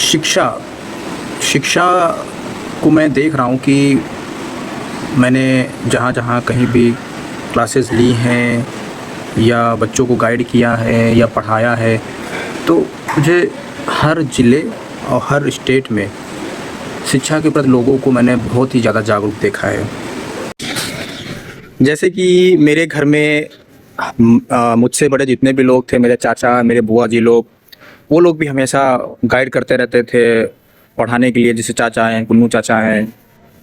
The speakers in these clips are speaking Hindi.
शिक्षा शिक्षा को मैं देख रहा हूँ कि मैंने जहाँ-जहाँ कहीं भी क्लासेस ली हैं या बच्चों को गाइड किया है या पढ़ाया है, तो मुझे हर ज़िले और हर स्टेट में शिक्षा के प्रति लोगों को मैंने बहुत ही ज़्यादा जागरूक देखा है। जैसे कि मेरे घर में मुझसे बड़े जितने भी लोग थे, मेरे चाचा, मेरे बुआ जी लोग, वो लोग भी हमेशा गाइड करते रहते थे पढ़ाने के लिए। जैसे चाचा हैं, कुन्नू चाचा हैं,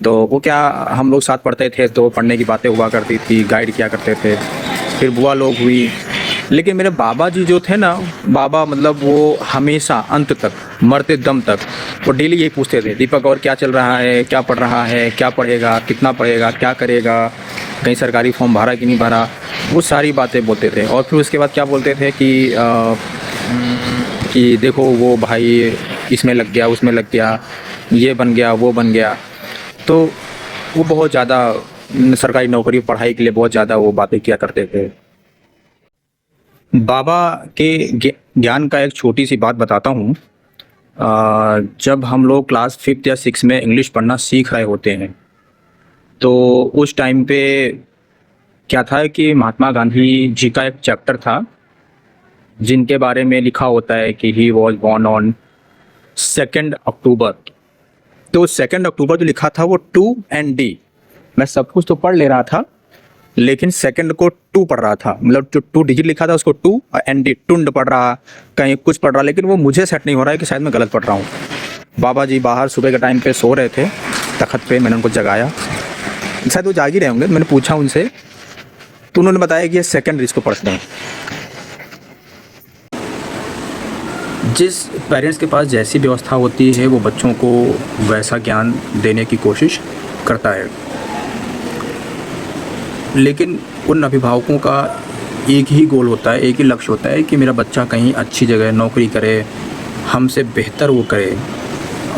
तो वो क्या, हम लोग साथ पढ़ते थे तो पढ़ने की बातें हुआ करती थी, गाइड किया करते थे। फिर बुआ लोग हुई। लेकिन मेरे बाबा जी जो थे ना, बाबा मतलब वो हमेशा अंत तक, मरते दम तक वो डेली यही पूछते थे, दीपक और क्या चल रहा है, क्या पढ़ रहा है, क्या पढ़ेगा, कितना पढ़ेगा, क्या करेगा, कहीं सरकारी फॉर्म भरा कि नहीं भरा, वो सारी बातें बोलते थे। और फिर उसके बाद क्या बोलते थे कि देखो वो भाई इसमें लग गया, उसमें लग गया, ये बन गया, वो बन गया। तो वो बहुत ज़्यादा सरकारी नौकरी, पढ़ाई के लिए बहुत ज़्यादा वो बातें किया करते थे। बाबा के ज्ञान का एक छोटी सी बात बताता हूँ। जब हम लोग क्लास 5th या 6th में इंग्लिश पढ़ना सीख रहे होते हैं, तो उस टाइम पे क्या था कि महात्मा गांधी जी का एक चैप्टर था जिनके बारे में लिखा होता है कि ही वॉज बॉर्न ऑन 2 अक्टूबर। तो 2 अक्टूबर जो लिखा था वो 2 एंड डी, मैं सब कुछ तो पढ़ ले रहा था लेकिन सेकंड को 2 पढ़ रहा था, मतलब जो 2 डिजिट लिखा था उसको 2 और एंड डी, टुंड पढ़ रहा, कहीं कुछ पढ़ रहा, लेकिन वो मुझे सेट नहीं हो रहा है कि शायद मैं गलत पढ़ रहा हूँ। बाबा जी बाहर सुबह के टाइम पे सो रहे थे तखत पे, मैंने उनको जगाया, शायद वो जाग ही रहे होंगे। मैंने पूछा उनसे तो उन्होंने बताया कि ये सेकंड इसको पढ़ते हैं। जिस पेरेंट्स के पास जैसी व्यवस्था होती है वो बच्चों को वैसा ज्ञान देने की कोशिश करता है, लेकिन उन अभिभावकों का एक ही गोल होता है, एक ही लक्ष्य होता है कि मेरा बच्चा कहीं अच्छी जगह नौकरी करे, हमसे बेहतर वो करे।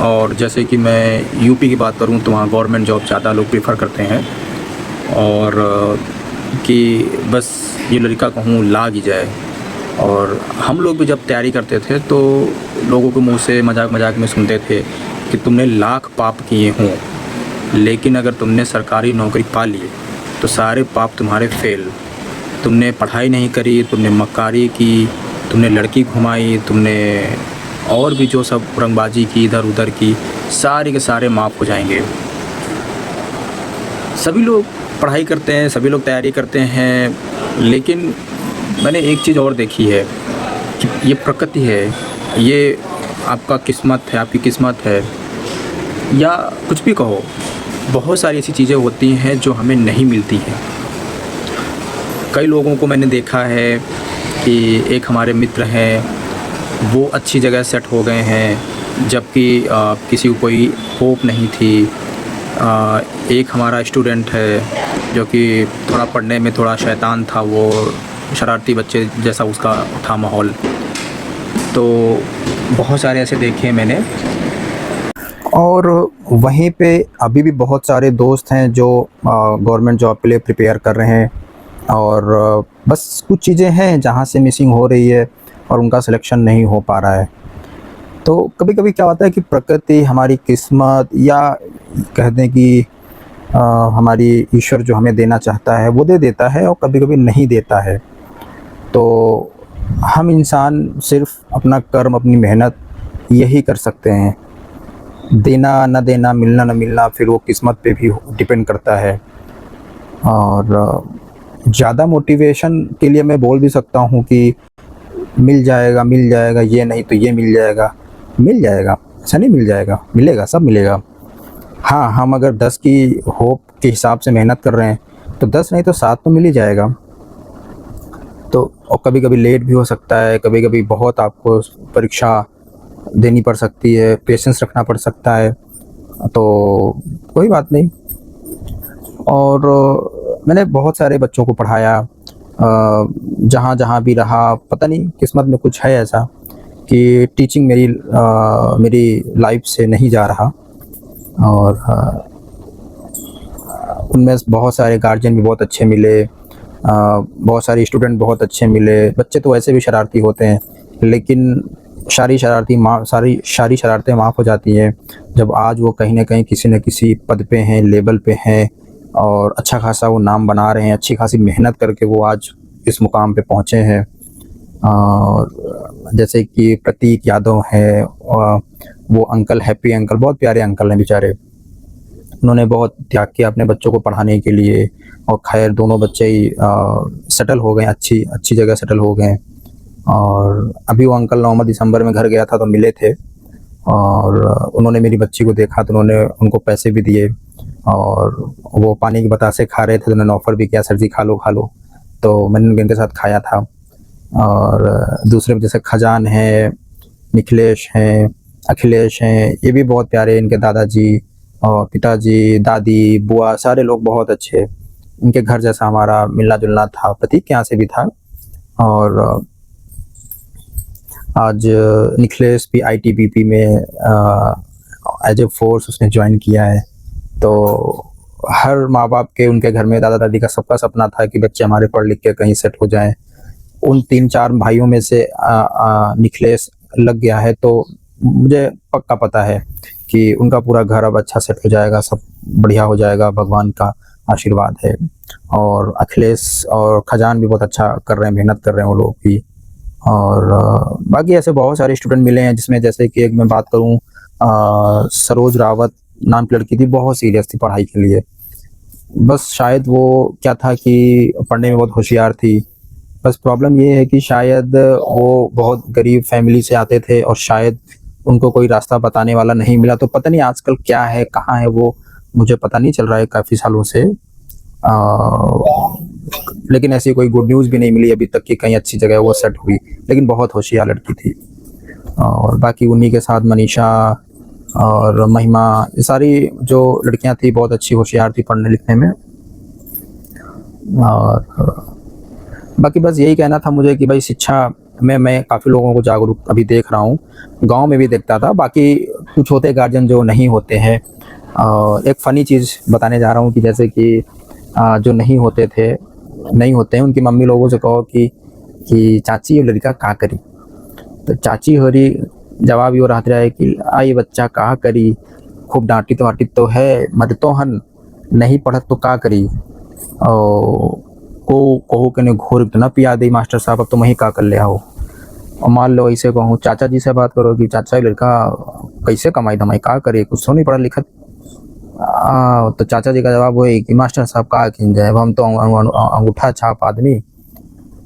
और जैसे कि मैं यूपी की बात करूं तो वहाँ गवर्नमेंट जॉब ज़्यादा लोग प्रेफर करते हैं, और कि बस ये लड़का कहूँ लाग ही जाए। और हम लोग भी जब तैयारी करते थे तो लोगों के मुंह से मजाक मजाक में सुनते थे कि तुमने लाख पाप किए हों, लेकिन अगर तुमने सरकारी नौकरी पा ली तो सारे पाप तुम्हारे फेल। तुमने पढ़ाई नहीं करी, तुमने मक्कारी की, तुमने लड़की घुमाई, तुमने और भी जो सब रंगबाजी की इधर उधर की, सारे के सारे माफ़ हो जाएंगे। सभी लोग पढ़ाई करते हैं, सभी लोग तैयारी करते हैं, लेकिन मैंने एक चीज़ और देखी है कि ये प्रकृति है, ये आपका किस्मत है, आपकी किस्मत है, या कुछ भी कहो, बहुत सारी ऐसी चीज़ें होती हैं जो हमें नहीं मिलती हैं। कई लोगों को मैंने देखा है कि एक हमारे मित्र हैं, वो अच्छी जगह सेट हो गए हैं जबकि किसी को कोई होप नहीं थी। एक हमारा स्टूडेंट है जो कि थोड़ा पढ़ने में थोड़ा शैतान था, वो शरारती बच्चे जैसा उसका था माहौल। तो बहुत सारे ऐसे देखे मैंने। और वहीं पे अभी भी बहुत सारे दोस्त हैं जो गवर्नमेंट जॉब के लिए प्रिपेयर कर रहे हैं, और बस कुछ चीज़ें हैं जहाँ से मिसिंग हो रही है और उनका सिलेक्शन नहीं हो पा रहा है। तो कभी कभी क्या होता है कि प्रकृति, हमारी किस्मत, या कह दें कि हमारी ईश्वर जो हमें देना चाहता है वो दे देता है और कभी कभी नहीं देता है। तो हम इंसान सिर्फ अपना कर्म, अपनी मेहनत यही कर सकते हैं। देना न देना, मिलना न मिलना, फिर वो किस्मत पे भी डिपेंड करता है। और ज़्यादा मोटिवेशन के लिए मैं बोल भी सकता हूँ कि मिल जाएगा, मिल जाएगा, ये नहीं तो ये मिल जाएगा। मिल जाएगा, ऐसा नहीं मिल जाएगा, मिलेगा, सब मिलेगा। हाँ, हम अगर 10 की होप के हिसाब से मेहनत कर रहे हैं तो 10 नहीं तो 7 तो मिल ही जाएगा। तो और कभी कभी लेट भी हो सकता है, कभी कभी बहुत आपको परीक्षा देनी पड़ सकती है, पेशेंस रखना पड़ सकता है, तो कोई बात नहीं। और मैंने बहुत सारे बच्चों को पढ़ाया, जहाँ जहाँ भी रहा, पता नहीं किस्मत में कुछ है ऐसा कि टीचिंग मेरी लाइफ से नहीं जा रहा। और उनमें बहुत सारे गार्जियन भी बहुत अच्छे मिले, बहुत सारे स्टूडेंट बहुत अच्छे मिले। बच्चे तो वैसे भी शरारती होते हैं, लेकिन सारी शरारतें माफ़ हो जाती हैं जब आज वो कहीं न कहीं किसी न किसी पद पे हैं, लेवल पे हैं और अच्छा खासा वो नाम बना रहे हैं, अच्छी खासी मेहनत करके वो आज इस मुकाम पे पहुँचे हैं। और जैसे कि प्रतीक यादव हैं, वो अंकल हैप्पी अंकल बहुत प्यारे अंकल हैं बेचारे। उन्होंने बहुत त्याग किया अपने बच्चों को पढ़ाने के लिए और खैर दोनों बच्चे ही सेटल हो गए, अच्छी जगह सेटल हो गए। और अभी वो अंकल नवंबर दिसंबर में घर गया था तो मिले थे और उन्होंने मेरी बच्ची को देखा तो उन्होंने उनको पैसे भी दिए और वो पानी के बतासे खा रहे थे तो उन्होंने ऑफ़र भी किया, सर जी खा लो। तो मैंने उनके साथ खाया था। और दूसरे जैसे खजान हैं, निखिलेश हैं, अखिलेश हैं, ये भी बहुत प्यारे इनके दादाजी और पिताजी, दादी, बुआ सारे लोग बहुत अच्छे। इनके घर जैसा हमारा मिलना-जुलना था, प्रतीक के यहाँ से भी था। और आज निखिलेश भी आईटीबीपी में एज ए फोर्स उसने ज्वाइन किया है। तो हर माँ-बाप के उनके घर में दादा-दादी का सबका सपना था कि बच्चे हमारे पढ़ लिख के कहीं सेट हो जाएँ। उन 3-4 भाइयों में से निखिलेश लग गया है तो मुझे पक्का पता है कि उनका पूरा घर अब अच्छा सेट हो जाएगा, सब बढ़िया हो जाएगा, भगवान का आशीर्वाद है। और अखिलेश और खजान भी बहुत अच्छा कर रहे हैं, मेहनत कर रहे हैं वो लोग भी। और बाकी ऐसे बहुत सारे स्टूडेंट मिले हैं जिसमें जैसे कि एक मैं बात करूँ, सरोज रावत नाम की लड़की थी, बहुत सीरियस थी पढ़ाई के लिए। बस शायद वो क्या था कि पढ़ने में बहुत होशियार थी। बस प्रॉब्लम ये है कि शायद वो बहुत गरीब फैमिली से आते थे और शायद उनको कोई रास्ता बताने वाला नहीं मिला। तो पता नहीं आजकल क्या है, कहाँ है वो, मुझे पता नहीं चल रहा है काफ़ी सालों से। लेकिन ऐसी कोई गुड न्यूज़ भी नहीं मिली अभी तक कि कहीं अच्छी जगह वो सेट हुई, लेकिन बहुत होशियार लड़की थी। और बाकी उन्हीं के साथ मनीषा और महिमा, ये सारी जो लड़कियां थी बहुत अच्छी होशियार थी पढ़ने लिखने में। और बाकी बस यही कहना था मुझे कि भाई शिक्षा में मैं काफ़ी लोगों को जागरूक अभी देख रहा हूँ, गांव में भी देखता था। बाकी कुछ होते गार्जियन जो नहीं होते हैं। एक फ़नी चीज़ बताने जा रहा हूँ कि जैसे कि जो नहीं होते हैं उनकी मम्मी लोगों से कहो कि चाची ये लड़का का करी, तो चाची होरी जवाब यो रहता है कि ये बच्चा का करी, खूब डांटी तो वाटी तो है, मर तो हन, नहीं पढ़त तो का करी। और को के ने घोर इतना पिया दे मास्टर साहब, अब तो वही का कर ले आओ। और मान लो ऐसे कहूँ चाचा जी से बात करो कि चाचा ये लड़का कैसे कमाई धमाई का करे, कुछ तो नहीं पढ़ा लिखत। तो चाचा जी का जवाब हुए कि मास्टर साहब का खिन जाए, हम तो अंगूठा छाप आदमी,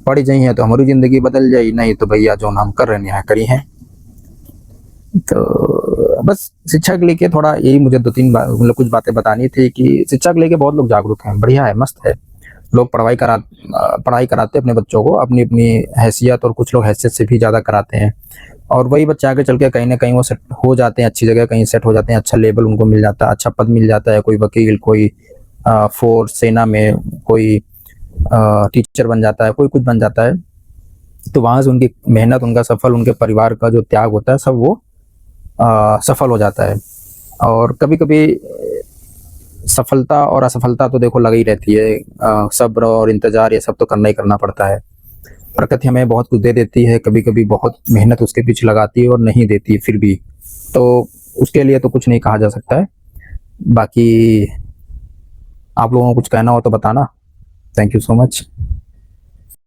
पढ़ जाइए तो हमारी ज़िंदगी बदल जाए, नहीं तो भैया जो हम कर रहे हैं करी हैं। तो बस शिक्षा को लेके थोड़ा यही मुझे 2-3 मतलब कुछ बातें बतानी थी कि शिक्षा को लेके बहुत लोग जागरूक हैं, बढ़िया है, मस्त है। लोग पढ़ाई कराते अपने बच्चों को अपनी हैसियत, और कुछ लोग हैसियत से भी ज़्यादा कराते हैं। और वही बच्चे आगे चल के कहीं ना कहीं वो सेट हो जाते हैं, अच्छी जगह कहीं सेट हो जाते हैं, अच्छा लेवल उनको मिल जाता है, अच्छा पद मिल जाता है, कोई वकील, कोई फोर्स सेना में, कोई टीचर बन जाता है, कोई कुछ बन जाता है। तो वहाँ से उनकी मेहनत, उनका सफल, उनके परिवार का जो त्याग होता है सब वो सफल हो जाता है। और कभी कभी सफलता और असफलता तो देखो लगी रहती है, सब्र और इंतज़ार ये सब तो करना ही करना पड़ता है। प्रकृति हमें बहुत कुछ दे देती है, कभी कभी बहुत मेहनत उसके पीछे लगाती है और नहीं देती फिर भी, तो उसके लिए तो कुछ नहीं कहा जा सकता है। बाकी आप लोगों को कुछ कहना हो तो बताना। Thank you so much.